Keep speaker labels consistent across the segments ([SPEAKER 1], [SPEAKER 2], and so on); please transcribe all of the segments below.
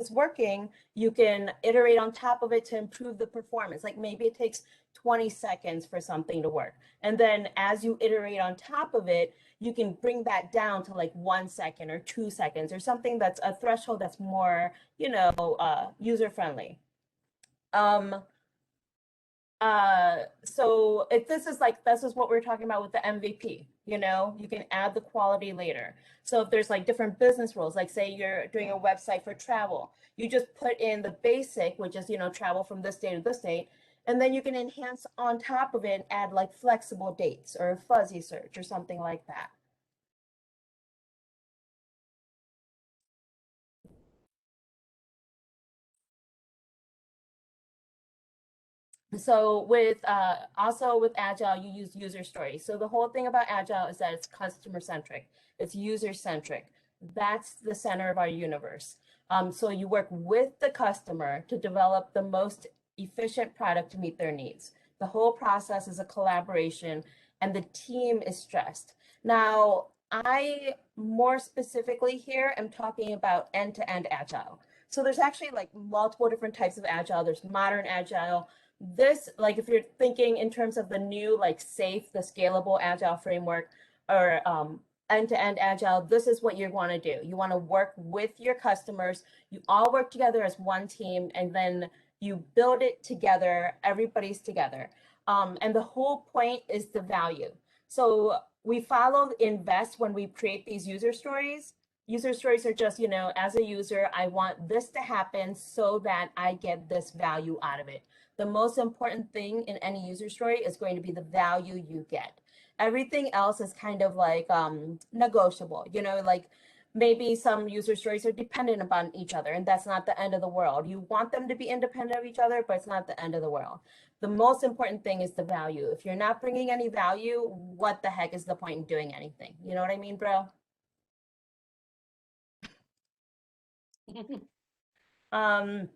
[SPEAKER 1] is working, you can iterate on top of it to improve the performance. Like maybe it takes 20 seconds for something to work. And then as you iterate on top of it, you can bring that down to like 1 second or 2 seconds or something that's a threshold that's more, user friendly. So if this is what we're talking about with the MVP, you can add the quality later. So if there's like different business rules, like say you're doing a website for travel, you just put in the basic, which is, travel from this date to this date, and then you can enhance on top of it and add like flexible dates or a fuzzy search or something like that. So also with Agile, you use user stories. So the whole thing about Agile is that it's customer centric, it's user centric. That's the center of our universe. So you work with the customer to develop the most efficient product to meet their needs. The whole process is a collaboration and the team is stressed. Now, I more specifically here am talking about end-to-end Agile. So there's actually like multiple different types of Agile. There's modern Agile. This, like if you're thinking in terms of the new, like SAFe, the scalable Agile framework, or end-to-end Agile, this is what you want to do. You want to work with your customers. You all work together as one team, and then you build it together. Everybody's together. And the whole point is the value. So we follow invest when we create these user stories. User stories are just, as a user, I want this to happen so that I get this value out of it. The most important thing in any user story is going to be the value you get. Everything else is kind of like negotiable, like maybe some user stories are dependent upon each other, and that's not the end of the world. You want them to be independent of each other, but it's not the end of the world. The most important thing is the value. If you're not bringing any value, what the heck is the point in doing anything? You know what I mean, bro? um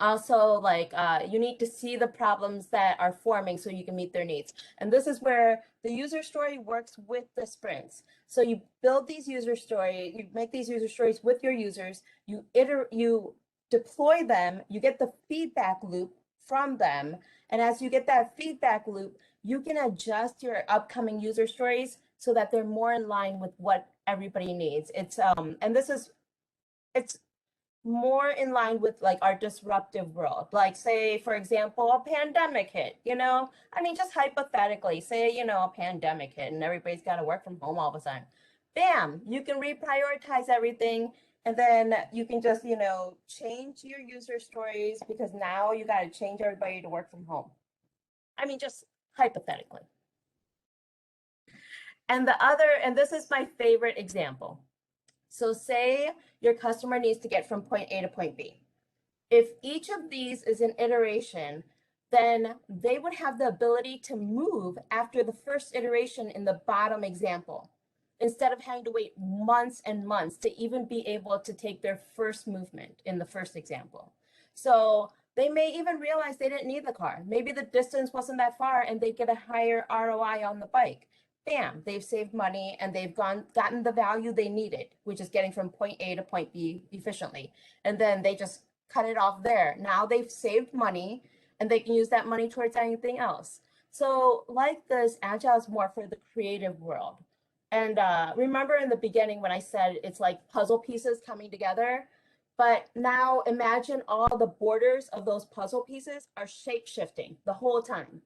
[SPEAKER 1] Also, like you need to see the problems that are forming so you can meet their needs. And this is where the user story works with the sprints. So you build these user stories, you make these user stories with your users, you deploy them, you get the feedback loop from them. And as you get that feedback loop, you can adjust your upcoming user stories so that they're more in line with what everybody needs. And this is it's more in line with like our disruptive world. Like say, for example, a pandemic hit, I mean, just hypothetically say, a pandemic hit and everybody's got to work from home all of a sudden. Bam, you can reprioritize everything. And then you can just, change your user stories because now you got to change everybody to work from home. I mean, just hypothetically. And this is my favorite example. So say your customer needs to get from point A to point B. If each of these is an iteration, then they would have the ability to move after the first iteration in the bottom example, instead of having to wait months and months to even be able to take their first movement in the first example. So they may even realize they didn't need the car. Maybe the distance wasn't that far and they get a higher ROI on the bike. Bam, they've saved money and they've gotten the value they needed, which is getting from point A to point B efficiently. And then they just cut it off there. Now they've saved money and they can use that money towards anything else. So like this, Agile is more for the creative world. And remember in the beginning when I said it's like puzzle pieces coming together, but now imagine all the borders of those puzzle pieces are shape shifting the whole time.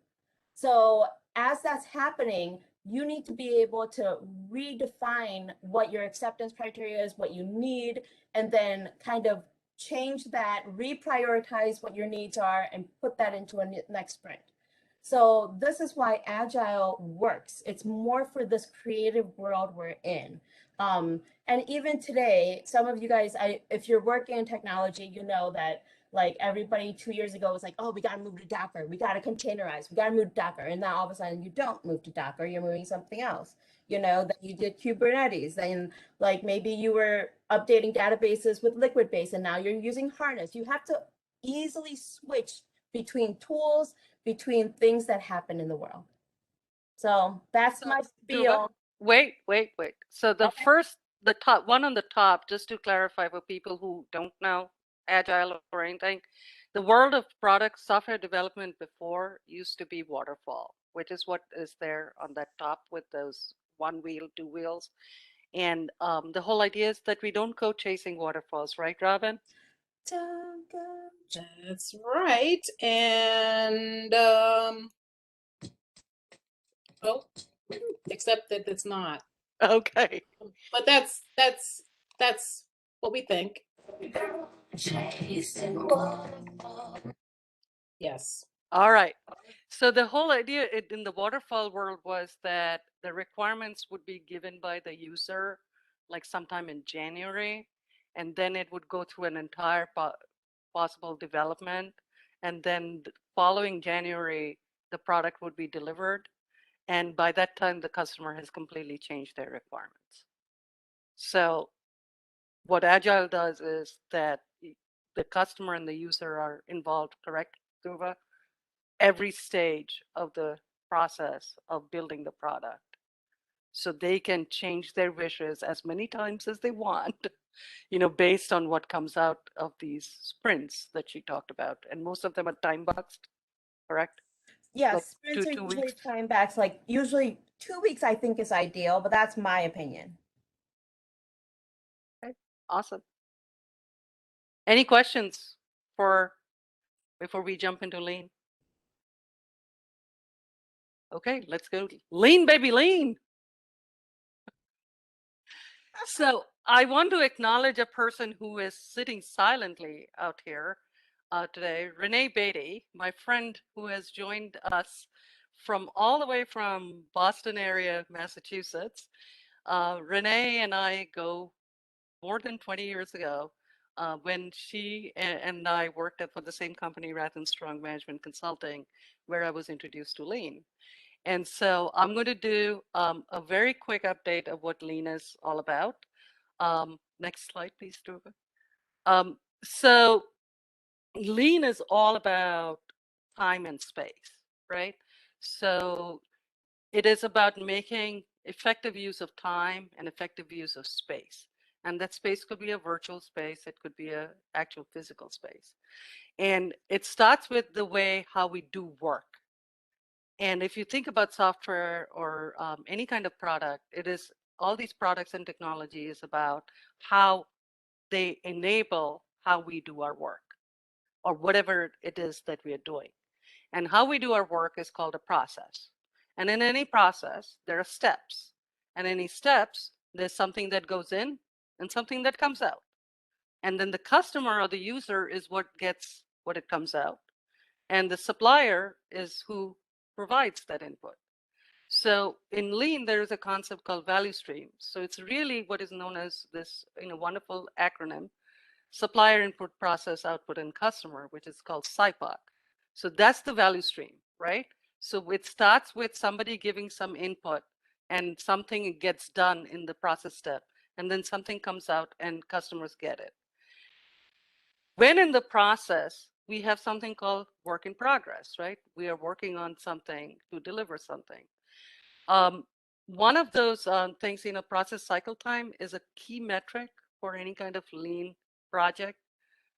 [SPEAKER 1] So as that's happening, you need to be able to redefine what your acceptance criteria is, what you need, and then kind of change that, reprioritize what your needs are, and put that into a next sprint. So this is why Agile works. It's more for this creative world we're in. And even today, some of you guys, if you're working in technology, you know that like everybody 2 years ago was like, oh, we got to move to Docker. We got to containerize. We got to move to Docker. And now all of a sudden you don't move to Docker. You're moving something else. That you did Kubernetes. And like maybe you were updating databases with Liquid-based and now you're using Harness. You have to easily switch between tools, between things that happen in the world. So that's my spiel.
[SPEAKER 2] Wait. So the top one on the top, just to clarify for people who don't know, agile or anything, the world of product software development before used to be waterfall, which is what is there on that top with those one wheel, two wheels. And the whole idea is that we don't go chasing waterfalls, right, Robin?
[SPEAKER 3] That's right. And well, except that it's not.
[SPEAKER 2] Okay.
[SPEAKER 3] But that's what we think. Yes.
[SPEAKER 2] All right. So the whole idea in the waterfall world was that the requirements would be given by the user like sometime in January, and then it would go through an entire possible development. And then the following January, the product would be delivered. And by that time, the customer has completely changed their requirements. So what Agile does is that the customer and the user are involved, correct, Dhruva? Every stage of the process of building the product. So they can change their wishes as many times as they want, based on what comes out of these sprints that she talked about. And most of them are time boxed, correct? Like
[SPEAKER 1] Yes, sprints are
[SPEAKER 2] two
[SPEAKER 1] usually
[SPEAKER 2] weeks.
[SPEAKER 1] time backs, like usually 2 weeks I think is ideal, but that's my opinion.
[SPEAKER 2] Okay, awesome. Any questions for before we jump into lean? Okay, let's go. Lean, baby, lean. So I want to acknowledge a person who is sitting silently out here today, Renee Beatty, my friend who has joined us from all the way from Boston area, Massachusetts. Renee and I go more than 20 years ago when she and I worked for the same company, Rath& Strong Management Consulting, where I was introduced to Lean. And so I'm going to do a very quick update of what Lean is all about. Next slide, please, Dhruva. So Lean is all about time and space, right? So it is about making effective use of time and effective use of space. And that space could be a virtual space, it could be an actual physical space. And it starts with the way how we do work. And if you think about software or any kind of product, it is all these products and technology is about how they enable how we do our work or whatever it is that we are doing. And how we do our work is called a process. And in any process, there are steps. And any steps, there's something that goes in and something that comes out. And then the customer or the user is what gets what it comes out. And the supplier is who provides that input. So in Lean, there is a concept called value stream. So it's really what is known as this wonderful acronym, supplier input, process, output, and customer, which is called SIPOC. So that's the value stream, right? So it starts with somebody giving some input and something gets done in the process step, and then something comes out and customers get it. When in the process, we have something called work in progress, right? We are working on something to deliver something. One of those things, process cycle time is a key metric for any kind of lean project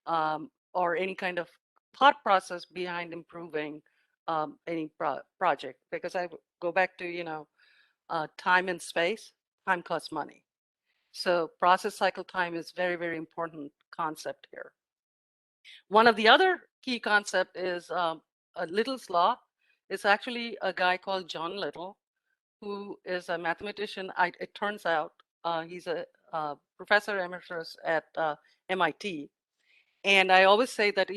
[SPEAKER 2] or any kind of thought process behind improving any project. Because I go back to, time and space, time costs money. So process cycle time is very, very important concept here. One of the other key concept is Little's Law. It's actually a guy called John Little, who is a mathematician. It turns out he's a professor emeritus at MIT. And I always say that,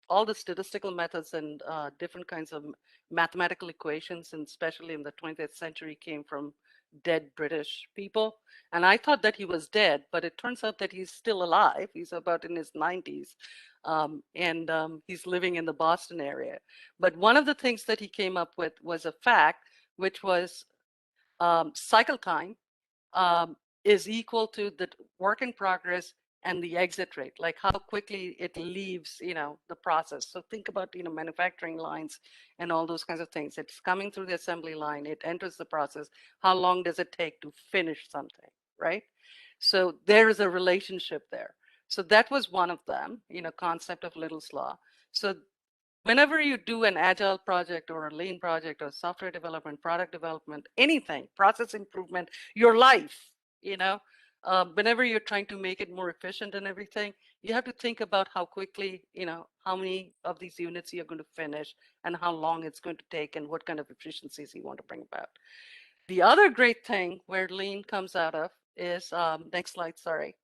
[SPEAKER 2] all the statistical methods and different kinds of mathematical equations, and especially in the 20th century, came from dead British people. And I thought that he was dead, but it turns out that he's still alive. He's about in his 90s. And he's living in the Boston area. But one of the things that he came up with was a fact, which was cycle time is equal to the work in progress and the exit rate, like how quickly it leaves, the process. So think about, manufacturing lines and all those kinds of things. It's coming through the assembly line, it enters the process. How long does it take to finish something, right? So there is a relationship there. So that was one of them, concept of Little's Law. So whenever you do an agile project or a lean project or software development, product development, anything, process improvement, your life, whenever you're trying to make it more efficient and everything, you have to think about how quickly, how many of these units you're going to finish and how long it's going to take and what kind of efficiencies you want to bring about. The other great thing where lean comes out of is, next slide, sorry,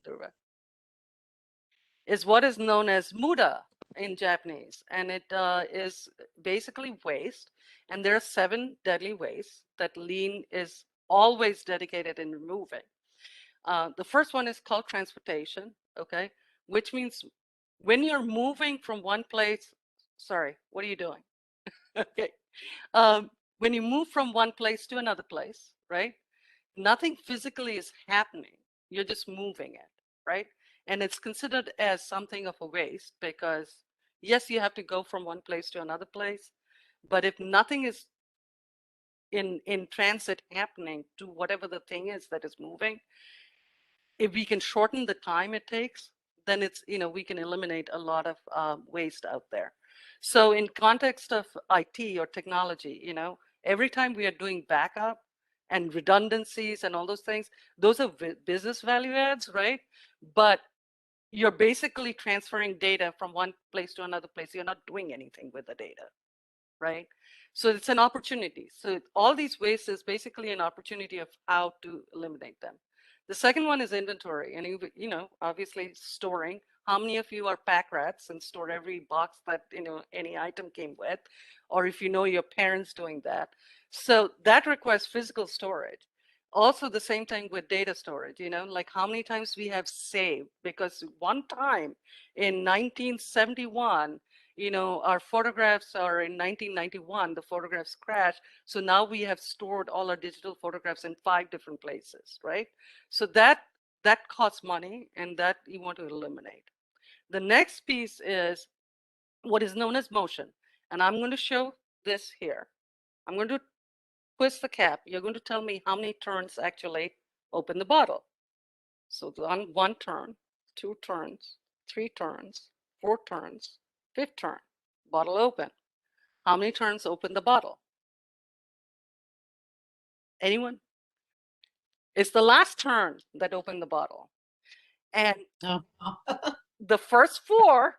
[SPEAKER 2] Dhruva, is what is known as muda in Japanese. And it is basically waste. And there are 7 deadly wastes that lean is always dedicated in removing. The first one is called transportation, okay? Which means when you're moving from one place, sorry, what are you doing? Okay. When you move from one place to another place, right? Nothing physically is happening. You're just moving it, right? And it's considered as something of a waste because, yes, you have to go from one place to another place, but if nothing is in transit happening to whatever the thing is that is moving, if we can shorten the time it takes, then it's, we can eliminate a lot of waste out there. So in context of IT or technology, every time we are doing backup and redundancies and all those things, those are business value adds, right? But you're basically transferring data from one place to another place. You're not doing anything with the data, right? So it's an opportunity. So all these wastes is basically an opportunity of how to eliminate them. The second one is inventory, and obviously storing. How many of you are pack rats and store every box that any item came with, or if your parents doing that? So that requires physical storage. Also, the same thing with data storage. Like how many times we have saved, because one time in 1971, our photographs are in 1991, the photographs crashed. So now we have stored all our digital photographs in 5 different places, right? So that costs money, and that you want to eliminate. The next piece is what is known as motion. And I'm going to show this here. I'm going to twist the cap. You're going to tell me how many turns actually open the bottle. So on 1 turn, 2 turns, 3 turns, 4 turns, 5th turn, bottle open. How many turns open the bottle? Anyone? It's the last turn that opened the bottle. And
[SPEAKER 3] No.
[SPEAKER 2] the first 4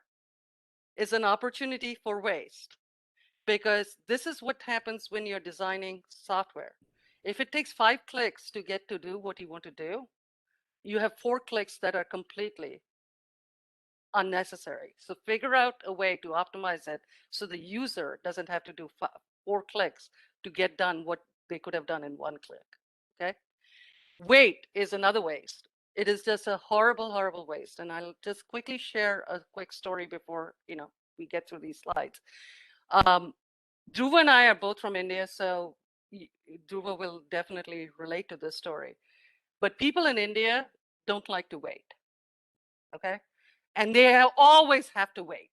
[SPEAKER 2] is an opportunity for waste, because this is what happens when you're designing software. If it takes 5 clicks to get to do what you want to do, you have 4 clicks that are completely unnecessary. So figure out a way to optimize it so the user doesn't have to do 4 clicks to get done what they could have done in 1 click. Okay. Weight is another waste. It is just a horrible, horrible waste. And I'll just quickly share a quick story before we get through these slides. Dhruva and I are both from India, so Dhruva will definitely relate to this story. But people in India don't like to wait. Okay. And they always have to wait.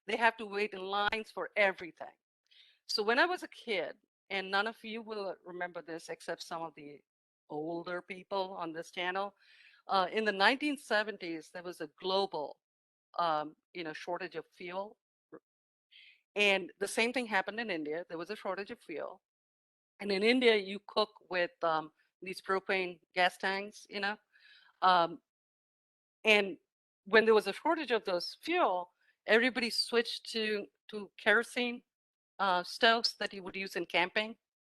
[SPEAKER 2] They have to wait in lines for everything. So when I was a kid, and none of you will remember this except some of the older people on this channel, in the 1970s, there was a global, shortage of fuel. And the same thing happened in India. There was a shortage of fuel. And in India, you cook with these propane gas tanks, and when there was a shortage of those fuel, everybody switched to kerosene stoves that you would use in camping,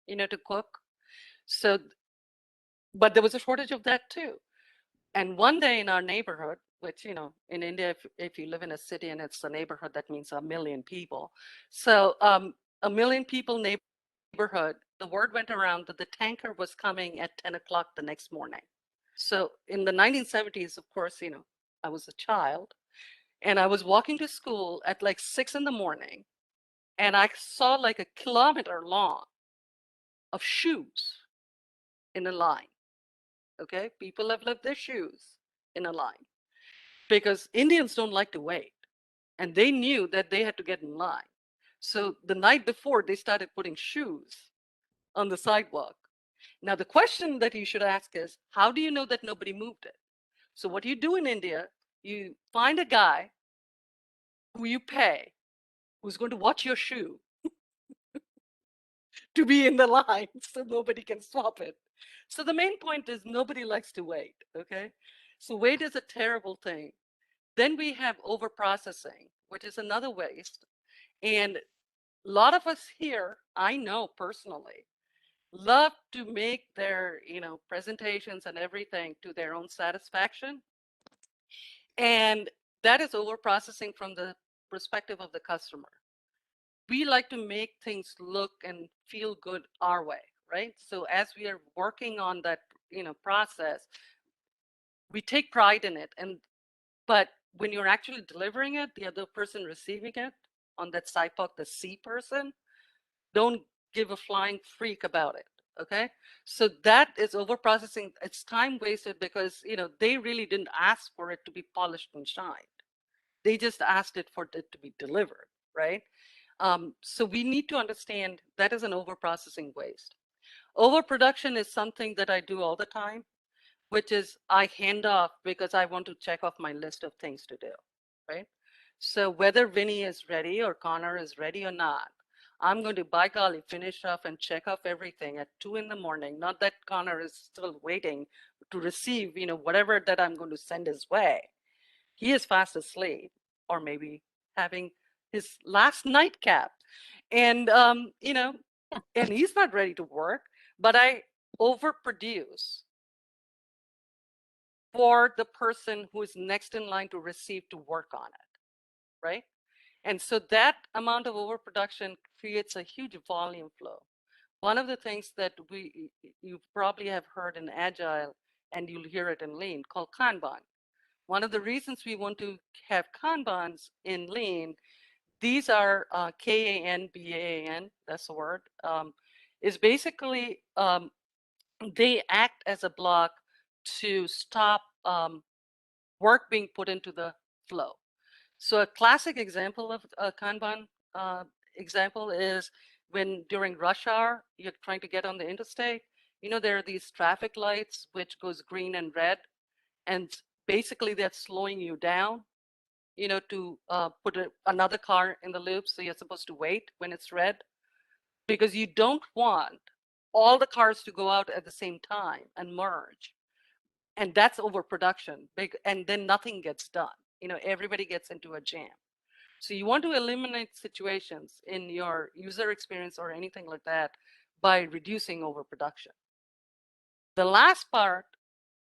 [SPEAKER 2] to cook. So, but there was a shortage of that too. And one day in our neighborhood, which, in India, if you live in a city and it's a neighborhood, that means 1 million people. So 1 million people neighborhood, the word went around that the tanker was coming at 10 o'clock the next morning. So in the 1970s, of course, I was a child, and I was walking to school at like 6 in the morning, and I saw like 1 kilometer long of shoes in a line. Okay, people have left their shoes in a line because Indians don't like to wait, and they knew that they had to get in line. So the night before, they started putting shoes on the sidewalk. Now, the question that you should ask is, how do you know that nobody moved it? So what you do in India you find a guy who you pay, who's going to watch your shoe to be in the line so nobody can swap it. So the main point is nobody likes to wait, okay? So wait is a terrible thing. Then we have overprocessing, which is another waste. And a lot of us here, I know personally, love to make their, presentations and everything to their own satisfaction. And that is overprocessing from the perspective of the customer. We like to make things look and feel good our way, right? So as we are working on that, process, we take pride in it. But when you're actually delivering it, the other person receiving it on that SIPOC, the C person, don't give a flying freak about it. Okay. So that is overprocessing. It's time wasted because, they really didn't ask for it to be polished and shined. They just asked it for it to be delivered, right? So we need to understand that is an overprocessing waste. Overproduction is something that I do all the time, which is I hand off because I want to check off my list of things to do, right? So whether Vinny is ready or Connor is ready or not, I'm going to, by golly, finish off and check off everything at 2 in the morning. Not that Connor is still waiting to receive, whatever that I'm going to send his way. He is fast asleep or maybe having his last nightcap. And, and he's not ready to work, but I overproduce for the person who is next in line to receive to work on it, right? And so that amount of overproduction creates a huge volume flow. One of the things that you probably have heard in Agile, and you'll hear it in Lean, called Kanban. One of the reasons we want to have Kanbans in Lean, these are Kanban, that's the word, is basically they act as a block to stop work being put into the flow. So a classic example of a Kanban example is when during rush hour, you're trying to get on the interstate, there are these traffic lights which goes green and red, and basically that's slowing you down, to put another car in the loop. So you're supposed to wait when it's red because you don't want all the cars to go out at the same time and merge. And that's overproduction, and then nothing gets done. Everybody gets into a jam. So you want to eliminate situations in your user experience or anything like that by reducing overproduction. The last part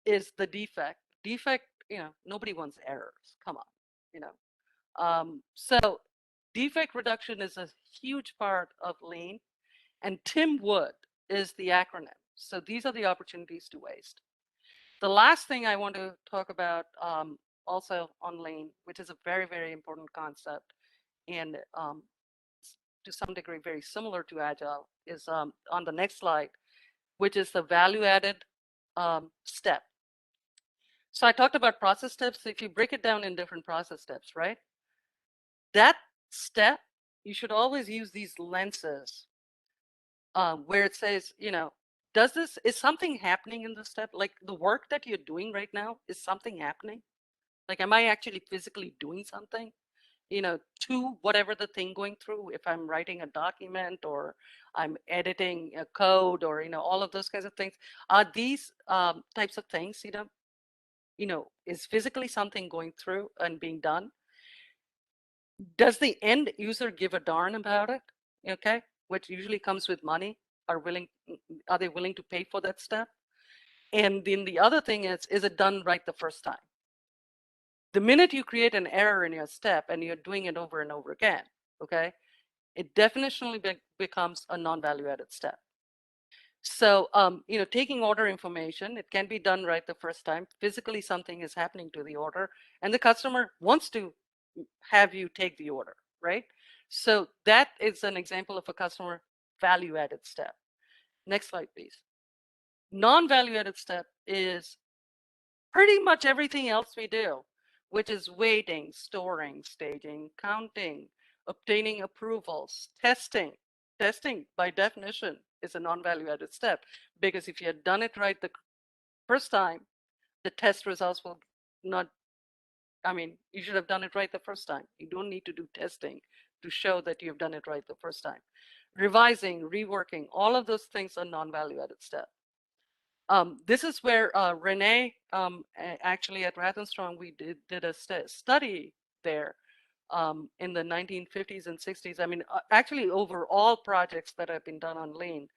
[SPEAKER 2] is the defect. Defect, nobody wants errors. Come on, so defect reduction is a huge part of Lean, and Tim Wood is the acronym. So these are the opportunities to waste. The last thing I want to talk about also on Lean, which is a very, very important concept, and to some degree very similar to Agile, is on the next slide, which is the value-added step. So I talked about process steps. So if you break it down in different process steps, right? That step, you should always use these lenses where it says, is something happening in the step? Like the work that you're doing right now, is something happening? Like, am I actually physically doing something, to whatever the thing going through? If I'm writing a document or I'm editing a code or, all of those kinds of things, are these types of things, is physically something going through and being done? Does the end user give a darn about it? Okay, which usually comes with money. Are they willing to pay for that step? And then the other thing is it done right the first time? The minute you create an error in your step and you're doing it over and over again, okay, it definitionally becomes a non-value added step. So, taking order information, it can be done right the first time. Physically, something is happening to the order, and the customer wants to have you take the order, right? So that is an example of a customer value added step. Next slide, please. Non-value added step is pretty much everything else we do, which is waiting, storing, staging, counting, obtaining approvals, testing. Testing, by definition, is a non-value added step, because if you had done it right the first time, the test results will not I mean, you should have done it right the first time. You don't need to do testing to show that you've done it right the first time. Revising, reworking, all of those things are non-value added steps. This is where Renee, actually at Rathenstrong, we did a study there in the 1950s and 60s. I mean, actually over all projects that have been done on Lean,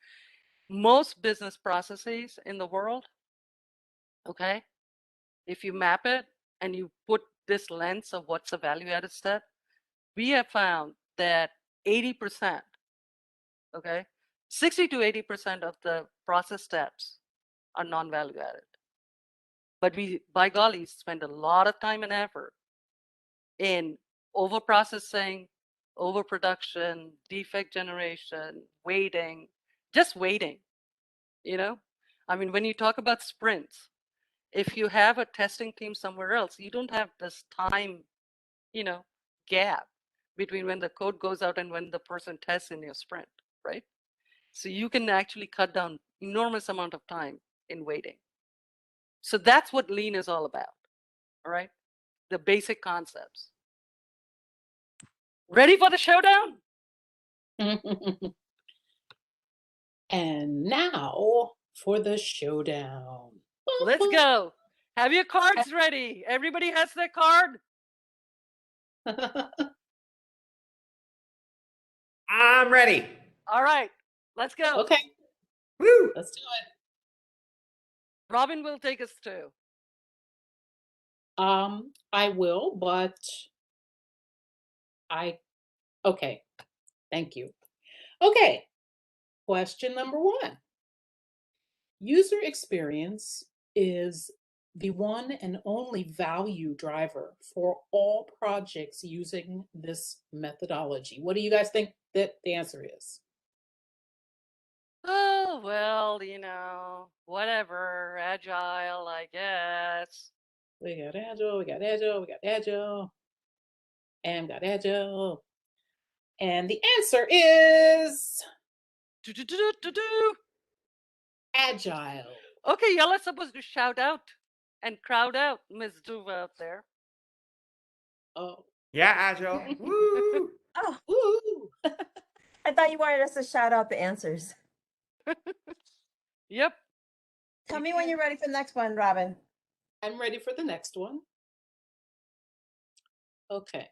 [SPEAKER 2] most business processes in the world, okay, if you map it and you put this lens of what's a value added step, we have found that 80%, okay, 60 to 80% of the process steps are non-value added. But we, by golly, spend a lot of time and effort in over-processing, overproduction, defect generation, waiting, just waiting, you know? I mean, when you talk about sprints, if you have a testing team somewhere else, you don't have this time, you know, gap between when the code goes out and when the person tests in your sprint, right? So you can actually cut down enormous amount of time in waiting. So that's what Lean is all about, all right? The basic concepts. Ready for the showdown?
[SPEAKER 3] And now for the showdown.
[SPEAKER 2] Let's go. Have your cards ready. Everybody has their card?
[SPEAKER 4] I'm ready.
[SPEAKER 2] All right, let's go.
[SPEAKER 3] Okay,
[SPEAKER 4] Woo!
[SPEAKER 3] let's do it.
[SPEAKER 2] Robin will take us through.
[SPEAKER 3] I will, but okay, thank you. Okay, question number 1. User experience is the one and only value driver for all projects using this methodology. What do you guys think that the answer is?
[SPEAKER 2] Oh, well, you know, whatever, agile, I guess.
[SPEAKER 3] We got Agile, we got Agile, we got Agile, and got Agile. And the answer is
[SPEAKER 2] Do-do-do-do-do-do.
[SPEAKER 3] Agile.
[SPEAKER 2] Okay, y'all are supposed to shout out and crowd out Ms. Dhruva out there.
[SPEAKER 3] Oh,
[SPEAKER 4] Yeah, Agile. Woo!
[SPEAKER 1] Oh,
[SPEAKER 3] woo!
[SPEAKER 1] I thought you wanted us to shout out the answers.
[SPEAKER 2] Yep.
[SPEAKER 1] Tell
[SPEAKER 2] You
[SPEAKER 1] me when
[SPEAKER 2] can.
[SPEAKER 1] you're ready for the next one, Robin.
[SPEAKER 3] I'm ready for the next one. Okay.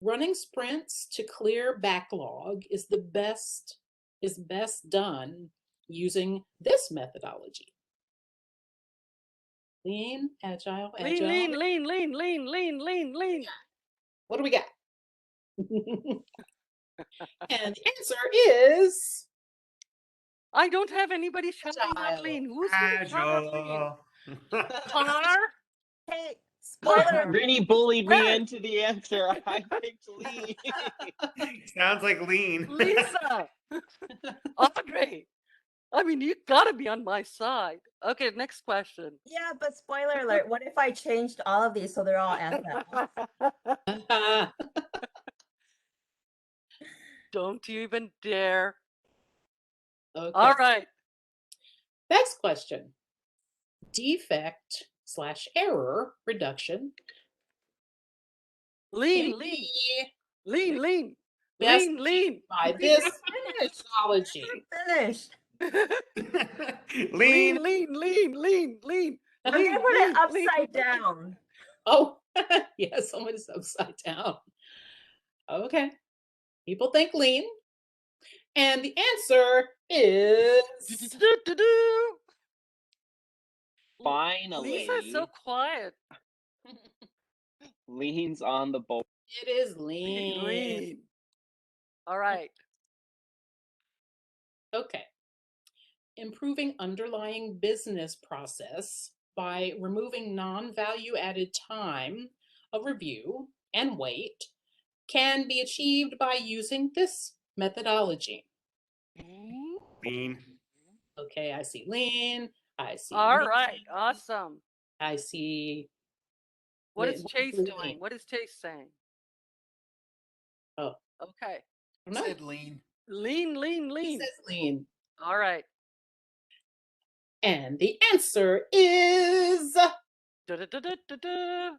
[SPEAKER 3] Running sprints to clear backlog is best done using this methodology. Lean, agile, agile.
[SPEAKER 2] Lean.
[SPEAKER 3] What do we got? And the answer is
[SPEAKER 2] I don't have anybody shouting out
[SPEAKER 3] Agile.
[SPEAKER 2] Lean. Who's going to shout out Lean?
[SPEAKER 4] Agile.
[SPEAKER 2] Connor?
[SPEAKER 1] Hey, spoiler.
[SPEAKER 5] Rini bullied me
[SPEAKER 2] Hey.
[SPEAKER 5] into the answer. I picked Lean.
[SPEAKER 4] Sounds like lean.
[SPEAKER 2] Lisa. Audrey. I mean, you gotta be on my side. Okay, next question.
[SPEAKER 1] Yeah, but spoiler alert. What if I changed all of these so they're all agile?
[SPEAKER 2] Don't you even dare.
[SPEAKER 3] Okay.
[SPEAKER 2] All right.
[SPEAKER 3] Next question. Defect/error reduction.
[SPEAKER 2] Lean.
[SPEAKER 3] Best
[SPEAKER 2] Lean.
[SPEAKER 3] by this
[SPEAKER 1] Finished.
[SPEAKER 3] methodology.
[SPEAKER 1] Finished.
[SPEAKER 4] Lean.
[SPEAKER 2] Lean.
[SPEAKER 1] I'm gonna put it upside down.
[SPEAKER 3] Oh, yeah, someone's upside down. Okay. People think lean. And the answer is
[SPEAKER 5] Finally,
[SPEAKER 2] Lisa's so quiet.
[SPEAKER 5] Lean's on the board.
[SPEAKER 3] it is lean.
[SPEAKER 2] Lean. All right.
[SPEAKER 3] Okay. Improving underlying business process by removing non-value added time of review and wait can be achieved by using this methodology.
[SPEAKER 4] Lean.
[SPEAKER 3] Okay, I see lean. I see.
[SPEAKER 2] All
[SPEAKER 3] lean,
[SPEAKER 2] right. Awesome.
[SPEAKER 3] I see.
[SPEAKER 2] What is Chase
[SPEAKER 3] lean.
[SPEAKER 2] doing? What is Chase saying?
[SPEAKER 3] Oh.
[SPEAKER 2] Okay.
[SPEAKER 3] No,
[SPEAKER 4] Said lean.
[SPEAKER 2] Lean.
[SPEAKER 3] it says lean.
[SPEAKER 2] All right.
[SPEAKER 3] And the answer is
[SPEAKER 2] Da-da-da-da-da-da.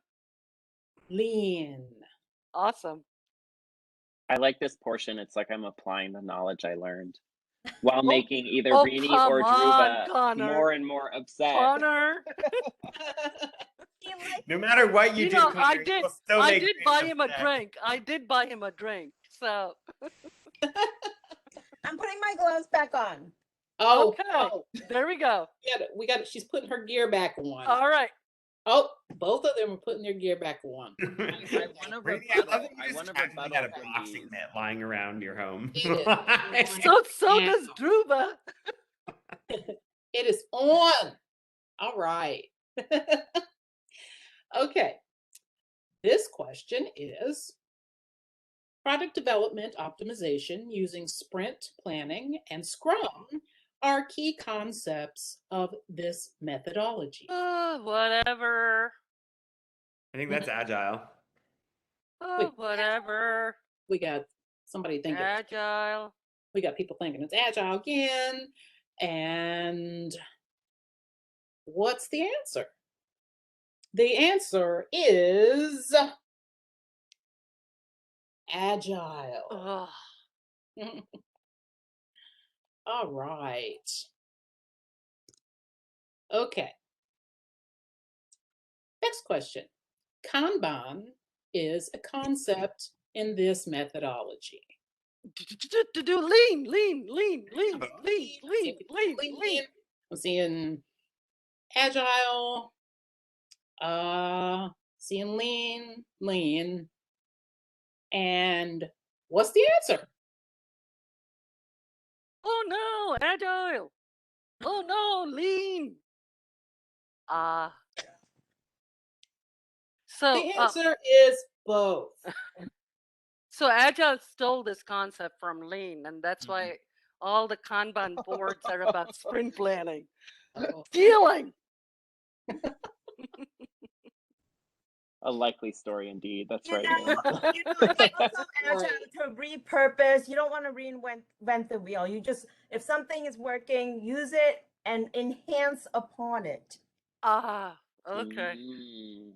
[SPEAKER 3] Lean.
[SPEAKER 2] Awesome.
[SPEAKER 5] I like this portion. It's like I'm applying the knowledge I learned while
[SPEAKER 2] Oh,
[SPEAKER 5] making either
[SPEAKER 2] oh,
[SPEAKER 5] Rini
[SPEAKER 2] come
[SPEAKER 5] or
[SPEAKER 2] on,
[SPEAKER 5] Dhruva
[SPEAKER 2] Connor.
[SPEAKER 5] more and more upset.
[SPEAKER 2] Connor.
[SPEAKER 4] No matter what you,
[SPEAKER 2] You
[SPEAKER 4] do,
[SPEAKER 2] know,
[SPEAKER 4] Connor, you will still
[SPEAKER 2] I
[SPEAKER 4] make
[SPEAKER 2] did
[SPEAKER 4] Rini
[SPEAKER 2] buy him a
[SPEAKER 4] upset.
[SPEAKER 2] drink. I did buy him a drink. So
[SPEAKER 1] I'm putting my gloves back on.
[SPEAKER 3] Oh,
[SPEAKER 2] okay,
[SPEAKER 3] oh,
[SPEAKER 2] there we go.
[SPEAKER 3] we got it. She's putting her gear back on.
[SPEAKER 2] All right.
[SPEAKER 3] Oh, both of them are putting their gear back on.
[SPEAKER 5] I want to
[SPEAKER 4] Rini, I love
[SPEAKER 5] rebuttal.
[SPEAKER 4] that
[SPEAKER 5] I
[SPEAKER 4] you
[SPEAKER 5] want
[SPEAKER 4] just
[SPEAKER 5] to
[SPEAKER 4] casually had a
[SPEAKER 5] rebuttal
[SPEAKER 4] boxing
[SPEAKER 5] Rini's.
[SPEAKER 4] mitt lying around your home.
[SPEAKER 3] It is.
[SPEAKER 2] So does Dhruva.
[SPEAKER 3] It is on. All right. Okay. This question is product development optimization using sprint planning and Scrum are key concepts of this methodology.
[SPEAKER 2] Whatever.
[SPEAKER 4] I think that's agile.
[SPEAKER 3] Wait.
[SPEAKER 2] Whatever.
[SPEAKER 3] We got somebody thinking.
[SPEAKER 2] Agile.
[SPEAKER 3] We got people thinking it's agile again. And what's the answer? The answer is agile.
[SPEAKER 2] Ugh.
[SPEAKER 3] All right. Okay. Next question. Kanban is a concept in this methodology.
[SPEAKER 2] Lean.
[SPEAKER 3] I'm seeing agile, seeing lean, and what's the answer?
[SPEAKER 2] Oh no, agile. Oh no, lean. So
[SPEAKER 3] The answer is both.
[SPEAKER 2] so agile stole this concept from lean, and that's why all the Kanban boards are about sprint planning.
[SPEAKER 3] Oh.
[SPEAKER 2] Stealing.
[SPEAKER 5] A likely story indeed. That's
[SPEAKER 1] You
[SPEAKER 5] right.
[SPEAKER 1] know,
[SPEAKER 5] Rini.
[SPEAKER 1] you know, it's also agile to repurpose. You don't want to reinvent the wheel. You just, if something is working, use it and enhance upon it.
[SPEAKER 2] Okay.
[SPEAKER 5] Mm.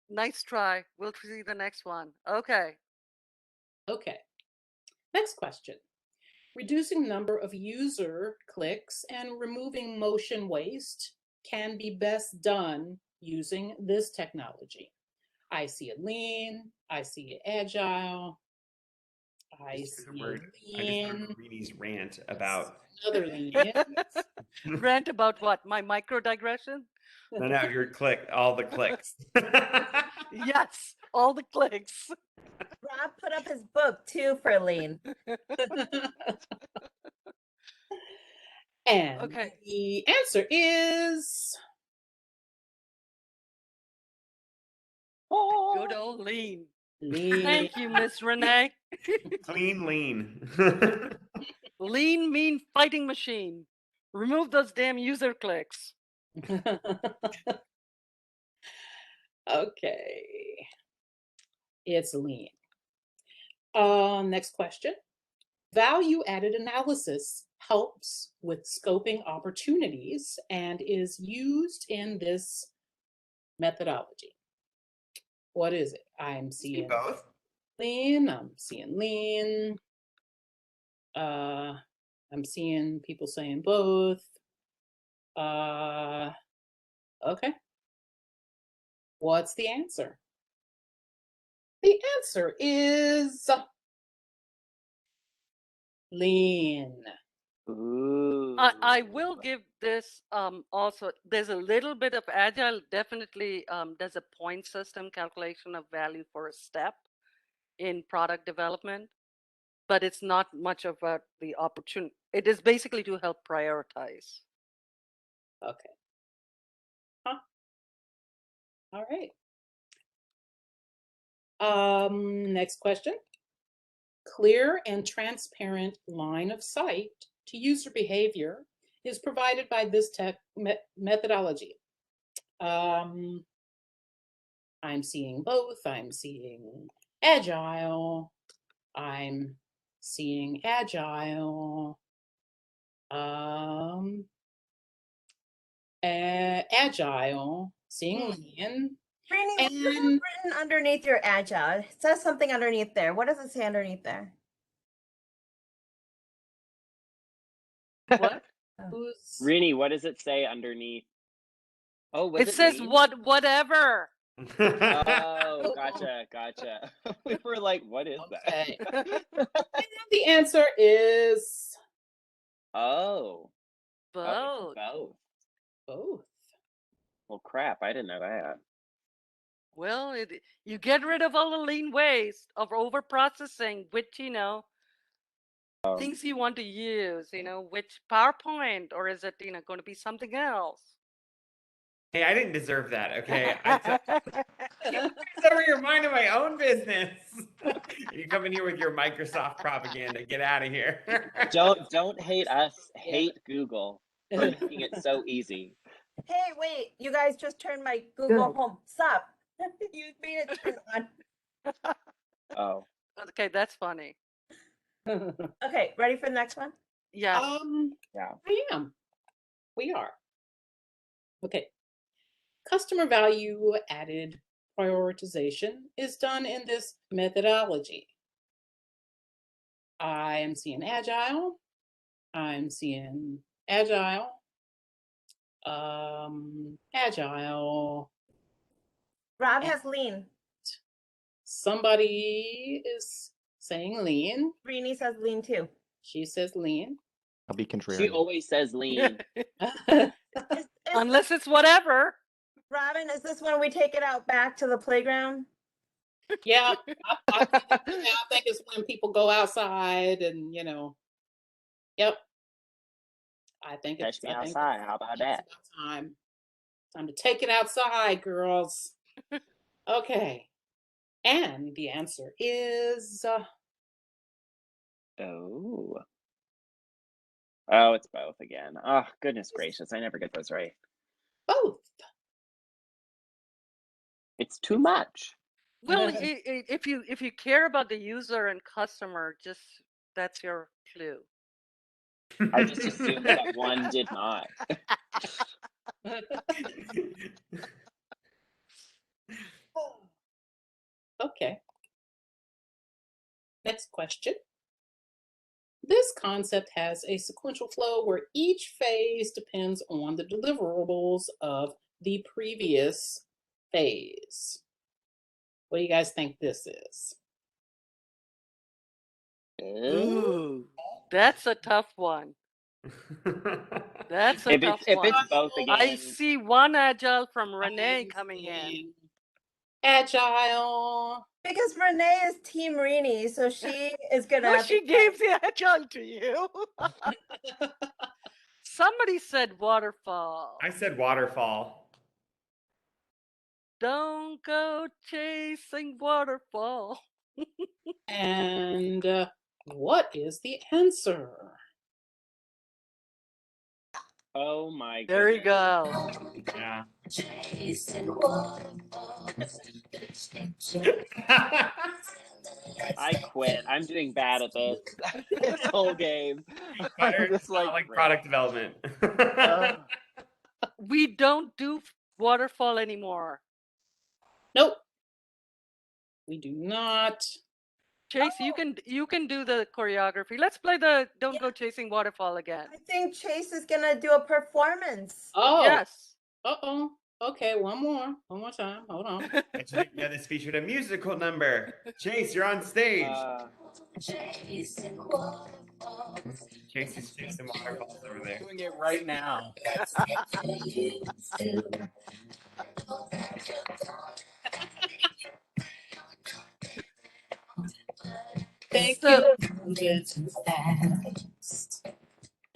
[SPEAKER 2] Nice try. We'll see the next one. Okay.
[SPEAKER 3] Okay. Next question. Reducing number of user clicks and removing motion waste can be best done using this technology. I see it lean, I see it agile, I
[SPEAKER 4] Just
[SPEAKER 3] see
[SPEAKER 4] heard-
[SPEAKER 3] it
[SPEAKER 4] I just heard
[SPEAKER 3] lean,
[SPEAKER 4] Rini's rant about.
[SPEAKER 3] another lean.
[SPEAKER 2] Rant about what? My micro digression?
[SPEAKER 4] No, your click, all the clicks.
[SPEAKER 2] Yes, all the clicks.
[SPEAKER 1] Rob put up his book too for lean.
[SPEAKER 3] And
[SPEAKER 2] Okay.
[SPEAKER 3] the answer is
[SPEAKER 2] Good old lean.
[SPEAKER 3] lean.
[SPEAKER 2] Thank you, Miss Renee.
[SPEAKER 4] Clean lean.
[SPEAKER 2] Lean mean fighting machine. Remove those damn user clicks.
[SPEAKER 3] Okay. It's lean. Next question. Value-added analysis helps with scoping opportunities and is used in this methodology. What is it? I'm seeing
[SPEAKER 4] both.
[SPEAKER 3] lean. I'm seeing lean. I'm seeing people saying both. Okay. What's the answer? The answer is lean.
[SPEAKER 5] Ooh.
[SPEAKER 2] I will give this also, there's a little bit of agile, definitely there's a point system calculation of value for a step in product development, but it's not much about the opportunity. It is basically to help prioritize.
[SPEAKER 3] Okay. Huh. All right. Next question. Clear and transparent line of sight to user behavior is provided by this methodology. I'm seeing both. I'm seeing agile. I'm seeing agile. Agile. seeing Lean.
[SPEAKER 1] Rini, what do you have
[SPEAKER 3] And
[SPEAKER 1] written underneath your Agile? It says something underneath there. What does it say underneath there?
[SPEAKER 3] what?
[SPEAKER 1] Oh.
[SPEAKER 3] Who's
[SPEAKER 5] Rini, what does it say underneath? Oh, was
[SPEAKER 2] It says
[SPEAKER 5] Lean?
[SPEAKER 2] whatever.
[SPEAKER 5] Oh, gotcha. We were like, what is
[SPEAKER 3] okay?
[SPEAKER 5] that?
[SPEAKER 3] And the answer is
[SPEAKER 5] Oh,
[SPEAKER 2] Both.
[SPEAKER 5] it's both.
[SPEAKER 3] both.
[SPEAKER 5] Well, crap, I didn't know that.
[SPEAKER 2] Well, you get rid of all the lean waste of over processing, which, things you want to use, which PowerPoint, or is it, going to be something else?
[SPEAKER 4] Hey, I didn't deserve that, okay? Over your mind of my own business. You come in here with your Microsoft propaganda. Get out of here.
[SPEAKER 5] Don't hate us. Hate Google for making it so easy.
[SPEAKER 1] Hey, wait, you guys just turned my Google Home. Stop. You made it turn on.
[SPEAKER 5] Oh,
[SPEAKER 2] Okay, that's funny.
[SPEAKER 1] Okay, ready for the next one?
[SPEAKER 2] Yes.
[SPEAKER 5] yeah.
[SPEAKER 3] I am. We are. Okay. Customer value added prioritization is done in this methodology. I am seeing Agile. I'm seeing Agile. Agile.
[SPEAKER 1] Rob has Lean.
[SPEAKER 3] Somebody is saying Lean.
[SPEAKER 1] Rini says Lean too.
[SPEAKER 3] She says Lean.
[SPEAKER 6] I'll be contrarian.
[SPEAKER 5] She always says Lean.
[SPEAKER 2] Unless it's whatever.
[SPEAKER 1] Robin, is this when we take it out back to the playground?
[SPEAKER 3] Yeah, I think it's when people go outside and, yep. I think
[SPEAKER 5] Catch me
[SPEAKER 3] I think
[SPEAKER 5] outside. How about that?
[SPEAKER 3] it's about time to take it outside, girls. Okay. And the answer is
[SPEAKER 5] Oh, it's both again. Oh, goodness gracious. I never get those right.
[SPEAKER 3] both.
[SPEAKER 5] It's too much.
[SPEAKER 2] Well, if you care about the user and customer, just that's your clue.
[SPEAKER 5] I just assumed that one did not.
[SPEAKER 3] Okay. Next question. This concept has a sequential flow where each phase depends on the deliverables of the previous phase. What do you guys think this is?
[SPEAKER 2] Ooh, that's a tough one. That's a tough
[SPEAKER 5] If
[SPEAKER 2] one.
[SPEAKER 5] it's both again.
[SPEAKER 2] I see one Agile from Renee coming in.
[SPEAKER 3] Agile.
[SPEAKER 1] Because Renee is Team Rini, so she is gonna.
[SPEAKER 2] No,
[SPEAKER 1] have
[SPEAKER 2] she
[SPEAKER 1] to-
[SPEAKER 2] gave the Agile to you. Somebody said waterfall.
[SPEAKER 4] I said waterfall.
[SPEAKER 2] Don't go chasing waterfall.
[SPEAKER 3] And what is the answer?
[SPEAKER 5] Oh my goodness.
[SPEAKER 2] There you go.
[SPEAKER 4] Yeah.
[SPEAKER 5] I quit. I'm doing bad at this. This whole game.
[SPEAKER 4] Better,
[SPEAKER 5] I'm just
[SPEAKER 4] it's not
[SPEAKER 5] like,
[SPEAKER 4] like product development.
[SPEAKER 2] We don't do waterfall anymore.
[SPEAKER 3] Nope. We do not.
[SPEAKER 2] Chase, you can do the choreography. Let's play the Don't Go Chasing Waterfall again.
[SPEAKER 1] I think Chase is gonna do a performance.
[SPEAKER 3] Oh.
[SPEAKER 2] Yes.
[SPEAKER 3] Uh-oh. Okay, one more time. Hold on.
[SPEAKER 4] Yeah, this featured a musical number. Chase, you're on stage. Chase is chasing waterfalls over there.
[SPEAKER 3] Doing it right now. Thank
[SPEAKER 2] So-
[SPEAKER 3] you.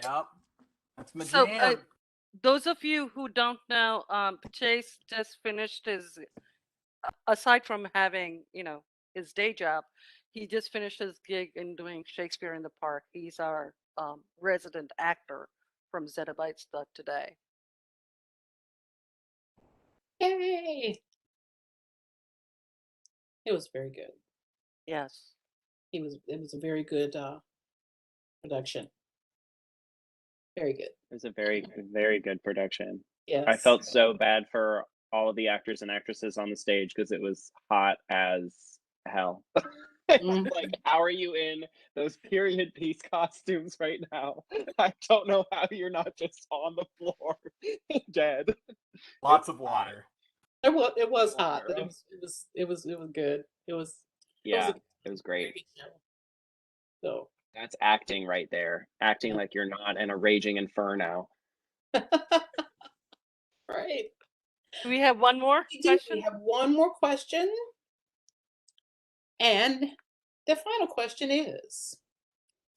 [SPEAKER 6] Yep. That's my
[SPEAKER 2] So,
[SPEAKER 6] jam.
[SPEAKER 2] those of you who don't know, Chase just finished his, aside from having, his day job, he just finished his gig in doing Shakespeare in the Park. He's our resident actor from ZettabytesToday.
[SPEAKER 3] Yay. It was very good.
[SPEAKER 2] Yes.
[SPEAKER 3] It was a very good production. Very good.
[SPEAKER 5] It was a very, very good production.
[SPEAKER 3] Yes.
[SPEAKER 5] I felt so bad for all of the actors and actresses on the stage because it was hot as hell.
[SPEAKER 3] Mhm.
[SPEAKER 5] Like, how are you in those period piece costumes right now? I don't know how you're not just on the floor dead.
[SPEAKER 6] Lots of water.
[SPEAKER 3] It was hot, but
[SPEAKER 5] Water.
[SPEAKER 3] it was good. It was
[SPEAKER 5] Yeah,
[SPEAKER 3] a
[SPEAKER 5] it was
[SPEAKER 3] very
[SPEAKER 5] great.
[SPEAKER 3] good show. So
[SPEAKER 5] That's acting right there. Acting like you're not in a raging inferno.
[SPEAKER 3] right.
[SPEAKER 2] Do we have one more
[SPEAKER 3] We
[SPEAKER 2] question?
[SPEAKER 3] have one more question. And the final question is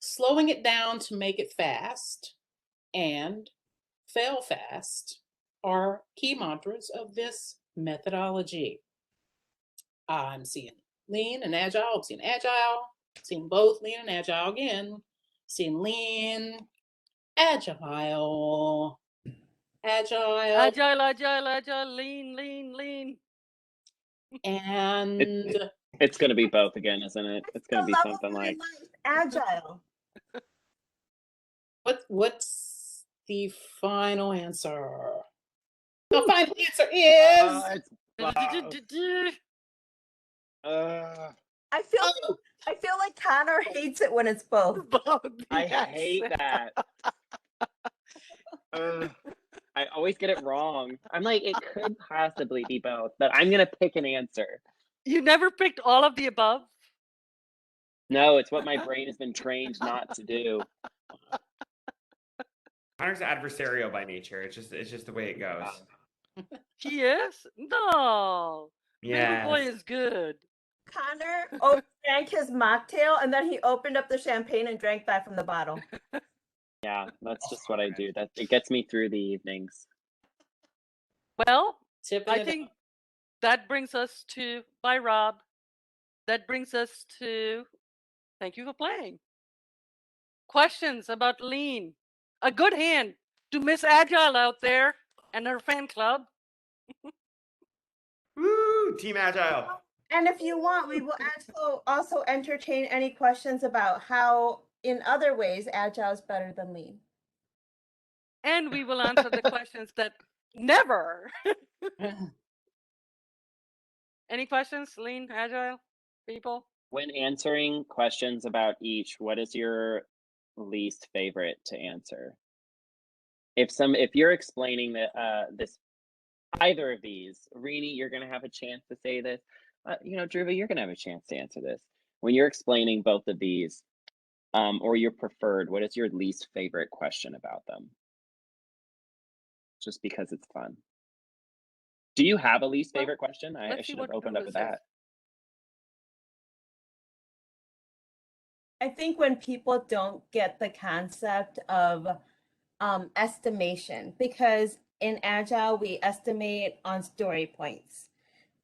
[SPEAKER 3] slowing it down to make it fast and fail fast are key mantras of this methodology. I'm seeing lean and agile. I'm seeing agile. Seeing both lean and agile again. Seeing lean, agile, agile,
[SPEAKER 2] Agile, lean.
[SPEAKER 3] and
[SPEAKER 5] It's going to be both again, isn't it? It's going to
[SPEAKER 1] The
[SPEAKER 5] be
[SPEAKER 1] love of
[SPEAKER 5] something
[SPEAKER 1] my
[SPEAKER 5] like,
[SPEAKER 1] life, agile.
[SPEAKER 3] what's the final answer? The final answer is
[SPEAKER 5] it's both.
[SPEAKER 1] I feel
[SPEAKER 3] oh,
[SPEAKER 1] like Connor hates it when it's both.
[SPEAKER 5] I
[SPEAKER 2] Yes.
[SPEAKER 5] hate that. I always get it wrong. I'm like, it could possibly be both, but I'm going to pick an answer.
[SPEAKER 2] You never picked all of the above?
[SPEAKER 5] No, it's what my brain has been trained not to do.
[SPEAKER 4] Connor's adversarial by nature. It's just the way it goes.
[SPEAKER 2] He is? No. Baby boy
[SPEAKER 4] Yes.
[SPEAKER 2] is good.
[SPEAKER 1] Connor drank his mocktail and then he opened up the champagne and drank that from the bottle.
[SPEAKER 5] Yeah, that's just what I do. That it gets me through the evenings.
[SPEAKER 2] Well,
[SPEAKER 3] tipping
[SPEAKER 2] I
[SPEAKER 3] it
[SPEAKER 2] think that brings us to, bye Rob. That brings us to, thank you for playing. Questions about lean. A good hand to Miss Agile out there and her fan club.
[SPEAKER 4] Woo! Team Agile.
[SPEAKER 1] And if you want, we will also entertain any questions about how, in other ways, agile is better than lean.
[SPEAKER 2] And we will answer the questions that never.
[SPEAKER 3] up.
[SPEAKER 2] Any questions, lean, agile people?
[SPEAKER 5] When answering questions about each, what is your least favorite to answer? If you're explaining this either of these, Rini, you're going to have a chance to say this. Dhruva, you're going to have a chance to answer this. When you're explaining both of these, or your preferred, what is your least favorite question about them? Just because it's fun. Do you have a least favorite question? I
[SPEAKER 2] Let's see
[SPEAKER 5] should have
[SPEAKER 2] what
[SPEAKER 5] opened up
[SPEAKER 2] Dhruva
[SPEAKER 5] with
[SPEAKER 2] says.
[SPEAKER 5] that.
[SPEAKER 1] I think when people don't get the concept of estimation, because in Agile, we estimate on story points.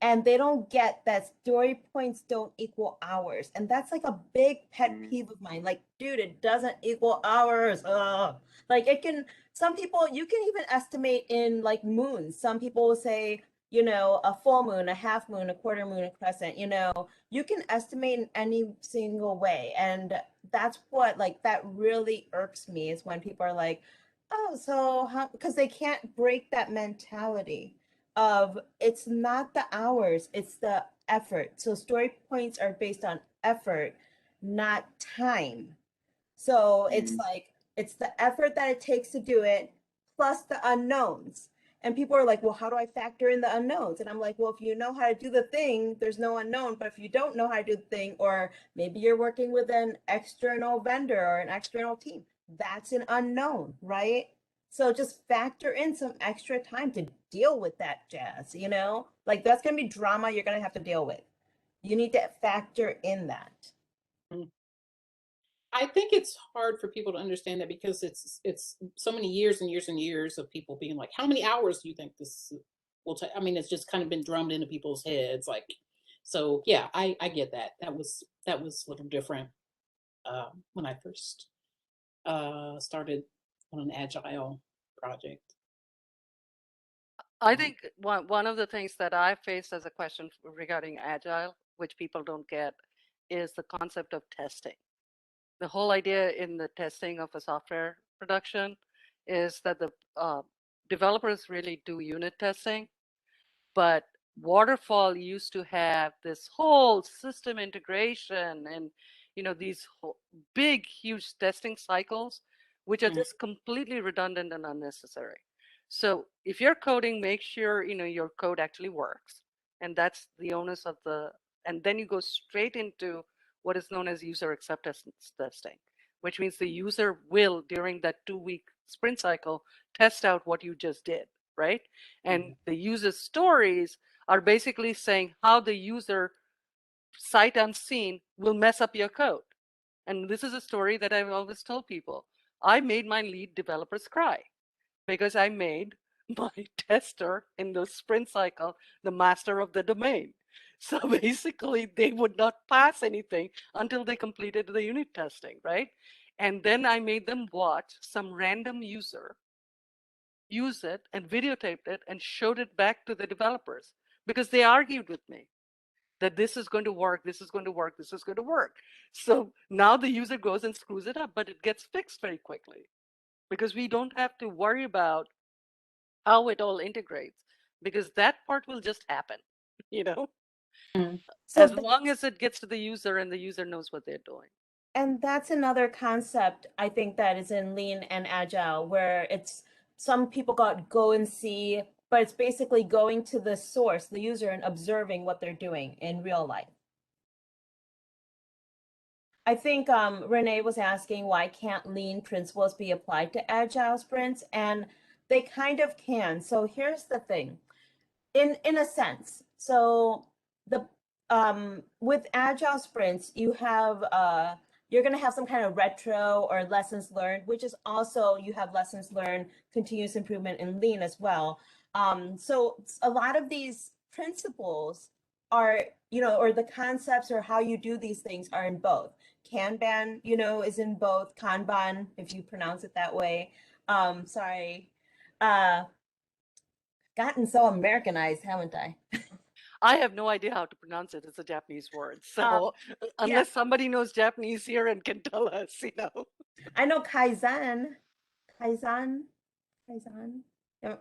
[SPEAKER 1] And they don't get that story points don't equal hours. And that's like a big pet peeve of mine. Like, dude, it doesn't equal hours. Ugh. Like some people, you can even estimate in like moons. Some people will say, a full moon, a half moon, a quarter moon, a crescent, you can estimate in any single way. And that's what, like, that really irks me is when people are like, oh, so how, because they can't break that mentality of it's not the hours, it's the effort. So story points are based on effort, not time. So it's like it's the effort that it takes to do it plus the unknowns. And people are like, well, how do I factor in the unknowns? And I'm like, well, if you know how to do the thing, there's no unknown. But if you don't know how to do the thing, or maybe you're working with an external vendor or an external team, that's an unknown, right? So just factor in some extra time to deal with that jazz, Like that's going to be drama you're going to have to deal with. You need to factor in that.
[SPEAKER 3] I think it's hard for people to understand that because it's so many years and years and years of people being like, how many hours do you think this will take? I mean, it's just kind of been drummed into people's heads. Like, so yeah, I get that. That was a little different when I first started on an agile project.
[SPEAKER 2] I think one of the things that I faced as a question regarding agile, which people don't get, is the concept of testing. The whole idea in the testing of a software production is that the developers really do unit testing. But waterfall used to have this whole system integration and these big huge testing cycles, which are just completely redundant and unnecessary. So if you're coding, make sure your code actually works, and that's the onus of and then you go straight into what is known as user acceptance testing, which means the user will, during that 2-week sprint cycle, test out what you just did, right? And the user stories are basically saying how the user, sight unseen, will mess up your code. And this is a story that I've always told people. I made my lead developers cry because I made my tester in the sprint cycle the master of the domain. So basically, they would not pass anything until they completed the unit testing, right? And then I made them watch some random user use it and videotaped it and showed it back to the developers because they argued with me that this is going to work, this is going to work, this is going to work. So now the user goes and screws it up, but it gets fixed very quickly because we don't have to worry about how it all integrates, because that part will just happen,
[SPEAKER 1] So
[SPEAKER 2] as long as it gets to the user and the user knows what they're doing.
[SPEAKER 1] and that's another concept I think that is in Lean and Agile, where it's some people go and see, but it's basically going to the source, the user, and observing what they're doing in real life. I think Renee was asking why can't Lean principles be applied to Agile sprints, and they kind of can. So here's the thing, in a sense. So the with Agile sprints, you have you're going to have some kind of retro or lessons learned, which is also, you have lessons learned, continuous improvement in Lean as well. So a lot of these principles are, or the concepts or how you do these things are in both. Kanban, is in both. Kanban, if you pronounce it that way. Sorry. Gotten so Americanized, haven't I?
[SPEAKER 2] I have no idea how to pronounce it. It's a Japanese word. So unless somebody knows Japanese here and can tell us,
[SPEAKER 1] I know Kaizen. Kaizen.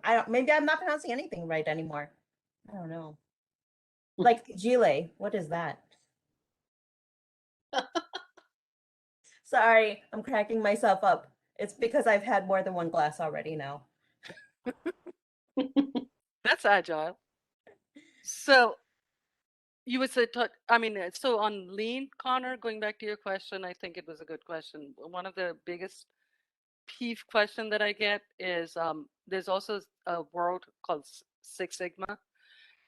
[SPEAKER 1] I don't, maybe I'm not pronouncing anything right anymore. I don't know. Like Gile, what is that? Sorry, I'm cracking myself up. It's because I've had more than one glass already now.
[SPEAKER 2] That's Agile. So you would say, so on Lean, Connor, going back to your question, I think it was a good question. One of the biggest peeve question that I get is there's also a world called Six Sigma.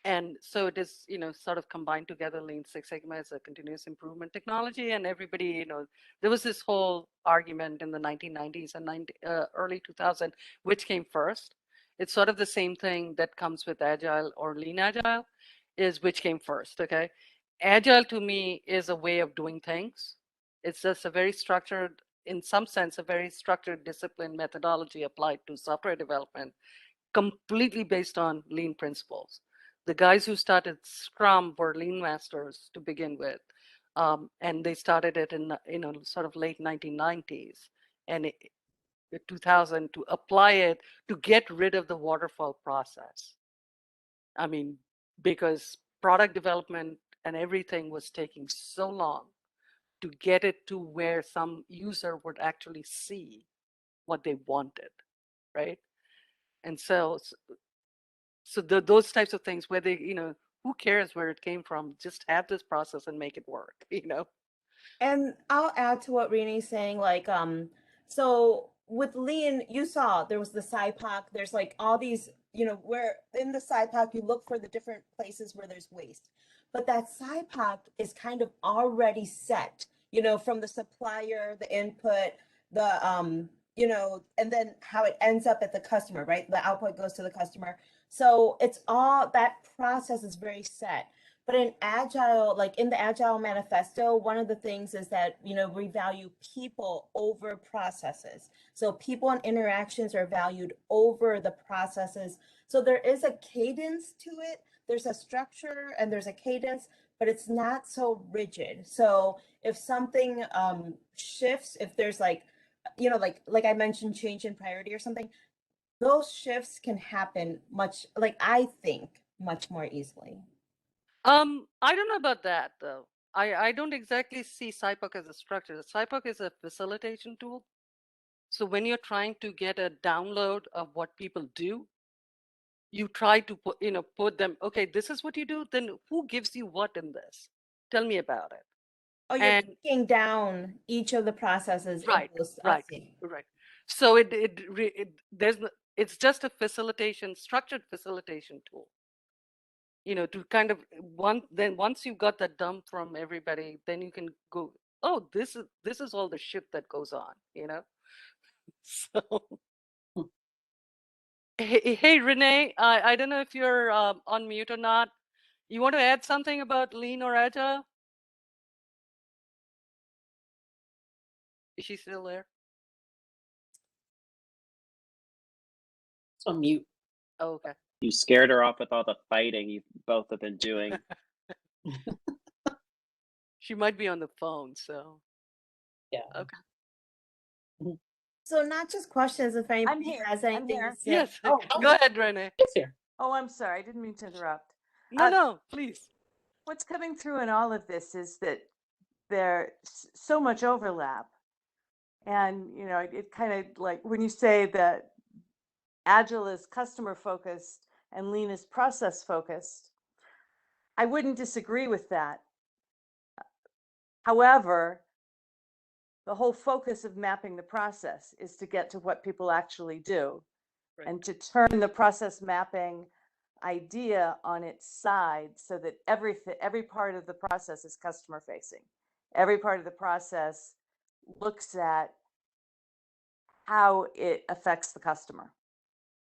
[SPEAKER 2] And so it is, sort of combined together. Lean Six Sigma is a continuous improvement technology. And everybody, there was this whole argument in the 1990s and early 2000, which came first. It's sort of the same thing that comes with Agile or Lean Agile, is which came first, okay? Agile to me is a way of doing things. It's just a very structured, in some sense, a very structured discipline methodology applied to software development, completely based on Lean principles. The guys who started Scrum were Lean masters to begin with, and they started it in sort of late 1990s and 2000 to apply it to get rid of the waterfall process. I mean, because product development and everything was taking so long to get it to where some user would actually see what they wanted, right? And so those types of things where they, who cares where it came from? Just have this process and make it work,
[SPEAKER 1] And I'll add to what Rini's saying, like, so with Lean, you saw there was the SIPOC, there's like all these, where in the SIPOC, you look for the different places where there's waste. But that SIPOC is kind of already set, from the supplier, the input, the, and then how it ends up at the customer, right? The output goes to the customer. So it's all, that process is very set. But in Agile, like in the Agile manifesto, one of the things is that, we value people over processes. So people and interactions are valued over the processes. So there is a cadence to it. There's a structure and there's a cadence, but it's not so rigid. So if something shifts, if there's like, like I mentioned, change in priority or something, those shifts can happen much, like I think much more easily.
[SPEAKER 2] I don't know about that though. I don't exactly see SIPOC as a structure. SIPOC is a facilitation tool. So when you're trying to get a download of what people do, you try to put them, okay, this is what you do, then who gives you what in this? Tell me about it.
[SPEAKER 1] Oh, you're
[SPEAKER 2] And
[SPEAKER 1] breaking down each of the processes.
[SPEAKER 2] right,
[SPEAKER 1] in those,
[SPEAKER 2] right, right. So it's just a structured facilitation tool. To kind of once you've got that dump from everybody, then you can go, oh, this is all the shit that goes on, So hey, Renee, I don't know if you're on mute or not. You want to add something about Lean or Agile? Is she still there?
[SPEAKER 3] It's on mute.
[SPEAKER 2] Oh, okay.
[SPEAKER 5] You scared her off with all the fighting you both have been doing.
[SPEAKER 2] She might be on the phone, so.
[SPEAKER 3] Yeah.
[SPEAKER 2] Okay.
[SPEAKER 1] So not just questions, if anybody
[SPEAKER 7] here.
[SPEAKER 1] has
[SPEAKER 7] I'm
[SPEAKER 1] anything
[SPEAKER 7] here.
[SPEAKER 1] to say.
[SPEAKER 2] Yes.
[SPEAKER 3] Oh,
[SPEAKER 2] Go ahead, Renee.
[SPEAKER 3] It's here.
[SPEAKER 7] Oh, I'm sorry. I didn't mean to interrupt.
[SPEAKER 2] No, please.
[SPEAKER 7] What's coming through in all of this is that there's so much overlap. And, it kind of like when you say that Agile is customer focused and Lean is process focused, I wouldn't disagree with that. However, the whole focus of mapping the process is to get to what people actually do.
[SPEAKER 2] Right.
[SPEAKER 7] And to turn the process mapping idea on its side so that every part of the process is customer facing. Every part of the process looks at how it affects the customer.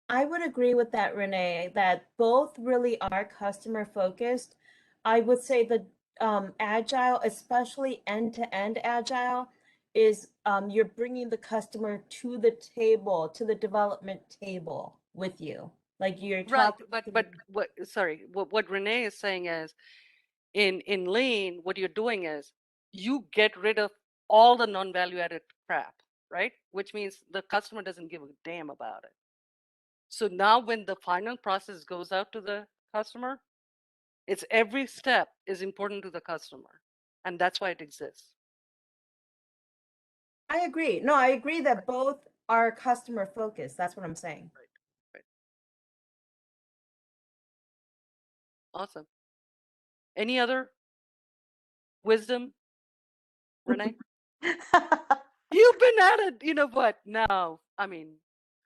[SPEAKER 1] I would agree with that, Renee, that both really are customer focused. I would say the Agile, especially end-to-end Agile, is you're bringing the customer to the table, to the development table with you. Like you're
[SPEAKER 2] Right,
[SPEAKER 1] talking.
[SPEAKER 2] but what Renee is saying is, in Lean, what you're doing is you get rid of all the non-value added crap, right? Which means the customer doesn't give a damn about it. So now when the final process goes out to the customer, it's every step is important to the customer. And that's why it exists.
[SPEAKER 1] I agree. No, I agree that both are customer focused. That's what I'm saying.
[SPEAKER 2] Right. Awesome. Any other wisdom, Renee? You've been at it, you know what? Now, I mean,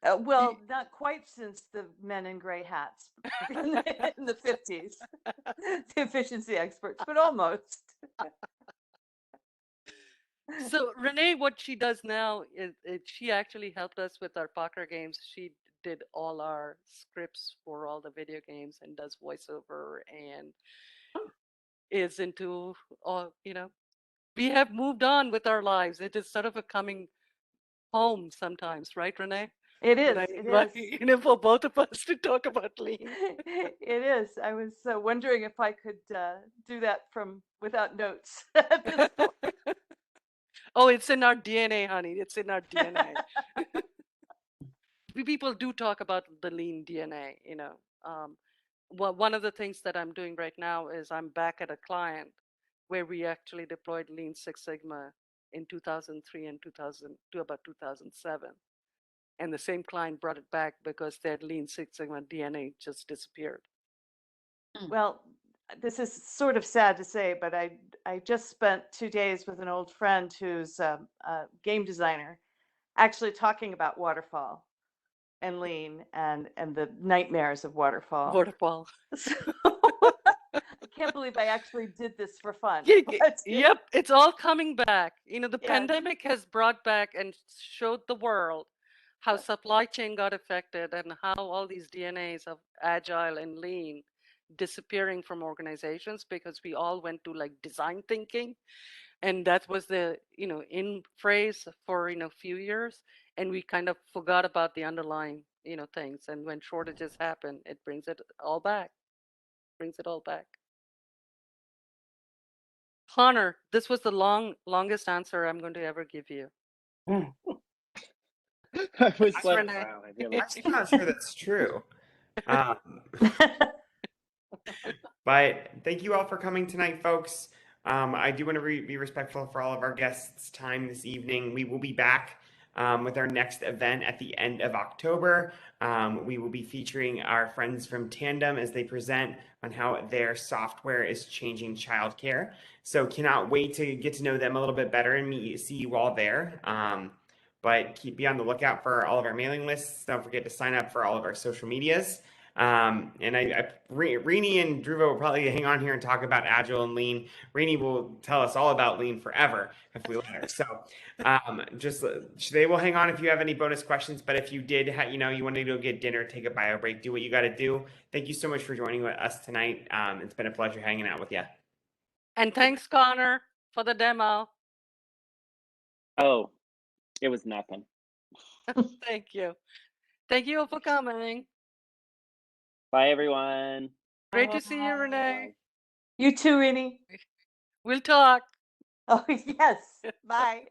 [SPEAKER 7] well, not quite since the men in gray hats in the 50s, the efficiency experts, but almost.
[SPEAKER 2] So Renee, what she does now is she actually helped us with our poker games. She did all our scripts for all the video games and does voiceover and is into all, we have moved on with our lives. It is sort of a coming home sometimes, right, Renee?
[SPEAKER 7] It is.
[SPEAKER 2] Right, for both of us to talk about Lean.
[SPEAKER 7] It is. I was wondering if I could do that without notes at this point.
[SPEAKER 2] Oh, it's in our DNA, honey. It's in our DNA. People do talk about the Lean DNA, one of the things that I'm doing right now is I'm back at a client where we actually deployed Lean Six Sigma in 2003 and 2000 to about 2007. And the same client brought it back because their Lean Six Sigma DNA just disappeared.
[SPEAKER 7] Well, this is sort of sad to say, but I just spent 2 days with an old friend who's a game designer, actually talking about waterfall and Lean and the nightmares of waterfall.
[SPEAKER 2] Waterfall.
[SPEAKER 7] So, I can't believe I actually did this for fun.
[SPEAKER 2] Yep, it's all coming back. The
[SPEAKER 7] Yes.
[SPEAKER 2] pandemic has brought back and showed the world how supply chain got affected and how all these DNAs of Agile and Lean disappearing from organizations because we all went to like design thinking, and that was the in phrase for a few years, and we kind of forgot about the underlying things, and when shortages happen, it brings it all back. Connor, this was the longest answer I'm going to ever give you.
[SPEAKER 5] I was
[SPEAKER 2] Thanks,
[SPEAKER 5] like,
[SPEAKER 2] Renee.
[SPEAKER 5] wow, I feel
[SPEAKER 4] I'm actually not sure that's true. But thank you all for coming tonight, folks. I do want to be respectful for all of our guests' time this evening. We will be back with our next event at the end of October. We will be featuring our friends from Tandem as they present on how their software is changing childcare. So cannot wait to get to know them a little bit better and see you all there. But be on the lookout for all of our mailing lists. Don't forget to sign up for all of our social medias. And Rini and Dhruva will probably hang on here and talk about Agile and Lean. Rini will tell us all about Lean forever if we let her. So just they will hang on if you have any bonus questions. But if you did, you wanted to go get dinner, take a bio break, do what you got to do. Thank you so much for joining us tonight. It's been a pleasure hanging out with you.
[SPEAKER 2] And thanks, Connor, for the demo.
[SPEAKER 5] Oh, it was nothing.
[SPEAKER 2] Thank you. Thank you all for coming.
[SPEAKER 5] Bye, everyone.
[SPEAKER 2] Great to see you, Renee.
[SPEAKER 7] You too, Rini.
[SPEAKER 2] We'll talk.
[SPEAKER 7] Oh, yes. Bye.